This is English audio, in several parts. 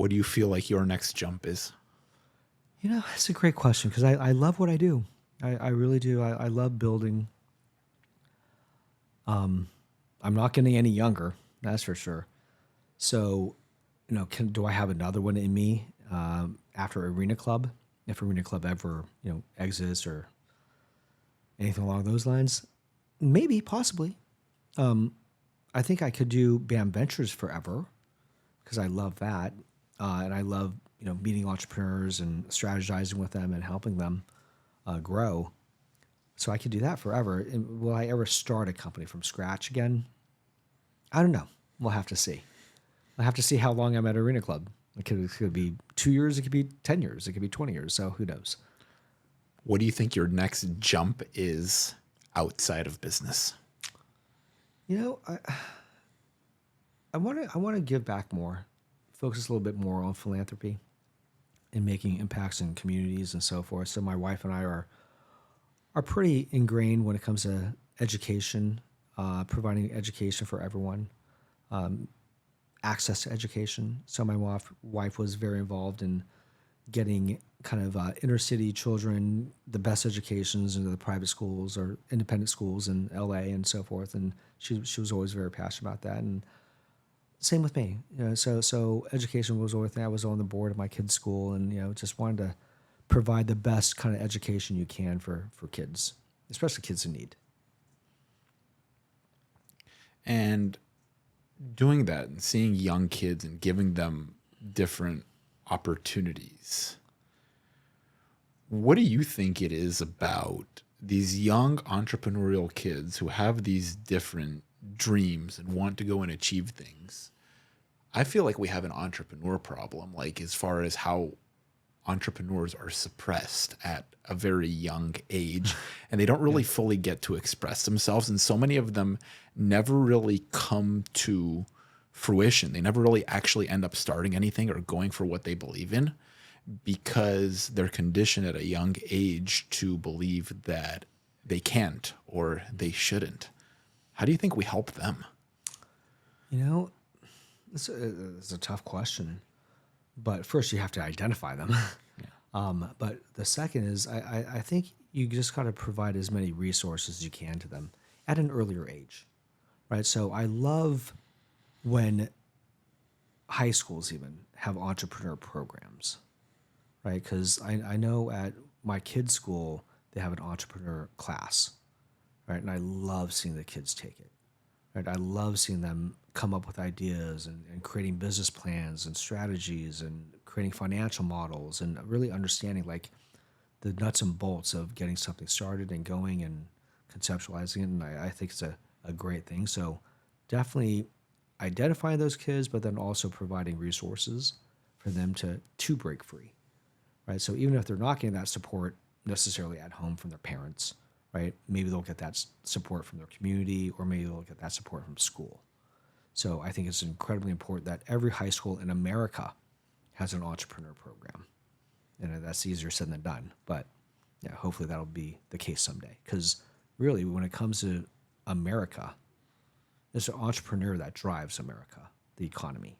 What do you feel like your next jump is? It's a great question because I love what I do. I really do. I love building. I'm not getting any younger, that's for sure. So, do I have another one in me after Arena Club? If Arena Club ever, exits or anything along those lines, maybe, possibly. I think I could do BAM Ventures forever because I love that, and I love meeting entrepreneurs and strategizing with them and helping them grow. So I could do that forever. And will I ever start a company from scratch again? I don't know. We'll have to see. I'll have to see how long I'm at Arena Club. It could be 2 years. It could be 10 years. It could be 20 years. So who knows? What do you think your next jump is outside of business? I want to give back more, focus a little bit more on philanthropy and making impacts in communities and so forth. So my wife and I are pretty ingrained when it comes to education, providing education for everyone, access to education. So my wife was very involved in getting kind of inner city children the best educations into the private schools or independent schools in LA and so forth. And she was always very passionate about that. And same with me. So education was always thing. I was on the board of my kids' school, and just wanted to provide the best kind of education you can for kids, especially kids in need. And doing that and seeing young kids and giving them different opportunities. What do you think it is about these young entrepreneurial kids who have these different dreams and want to go and achieve things? I feel like we have an entrepreneur problem, like as far as how entrepreneurs are suppressed at a very young age, and they don't really fully get to express themselves. And so many of them never really come to fruition. They never really actually end up starting anything or going for what they believe in because they're conditioned at a young age to believe that they can't or they shouldn't. How do you think we help them? It's a tough question, but first you have to identify them. But the second is I think you just got to provide as many resources as you can to them at an earlier age, right? So I love when high schools even have entrepreneur programs, right? Because I know at my kids' school, they have an entrepreneur class, right? And I love seeing the kids take it, right? I love seeing them come up with ideas and creating business plans and strategies and creating financial models and really understanding like the nuts and bolts of getting something started and going and conceptualizing it. And I think it's a great thing. So definitely identifying those kids, but then also providing resources for them to break free, right? So even if they're not getting that support necessarily at home from their parents, right? Maybe they'll get that support from their community, or maybe they'll get that support from school. So I think it's incredibly important that every high school in America has an entrepreneur program. And that's easier said than done. But yeah, hopefully that'll be the case someday. Because really, when it comes to America, it's an entrepreneur that drives America, the economy,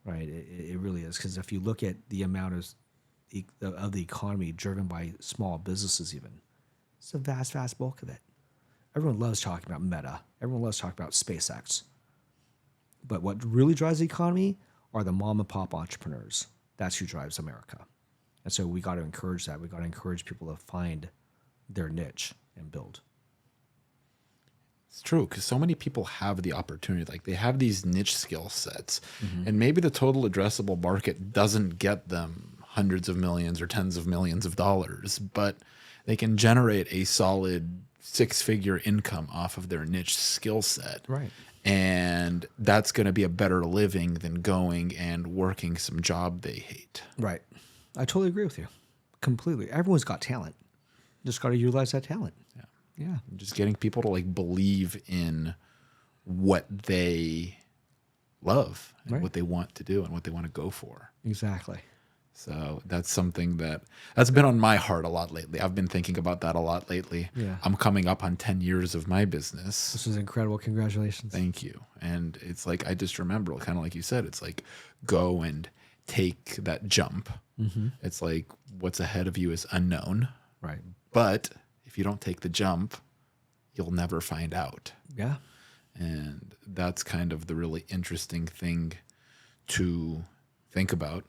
right? It really is. Because if you look at the amount of the economy driven by small businesses even, it's a vast, vast bulk of it. Everyone loves talking about Meta. Everyone loves talking about SpaceX. But what really drives the economy are the mom and pop entrepreneurs. That's who drives America. And so we got to encourage that. We got to encourage people to find their niche and build. It's true, because so many people have the opportunity. Like they have these niche skill sets, and maybe the total addressable market doesn't get them hundreds of millions or tens of millions of dollars, but they can generate a solid six-figure income off of their niche skill set. Right. And that's going to be a better living than going and working some job they hate. Right. I totally agree with you. Completely. Everyone's got talent. Just got to utilize that talent. Yeah. Just getting people to like believe in what they love and what they want to do and what they want to go for. Exactly. So that's something that's been on my heart a lot lately. I've been thinking about that a lot lately. Yeah. I'm coming up on 10 years of my business. This is incredible. Congratulations. Thank you. And it's like, I just remember, kind of like you said, it's like go and take that jump. It's like what's ahead of you is unknown. Right. But if you don't take the jump, you'll never find out. Yeah. And that's kind of the really interesting thing to think about.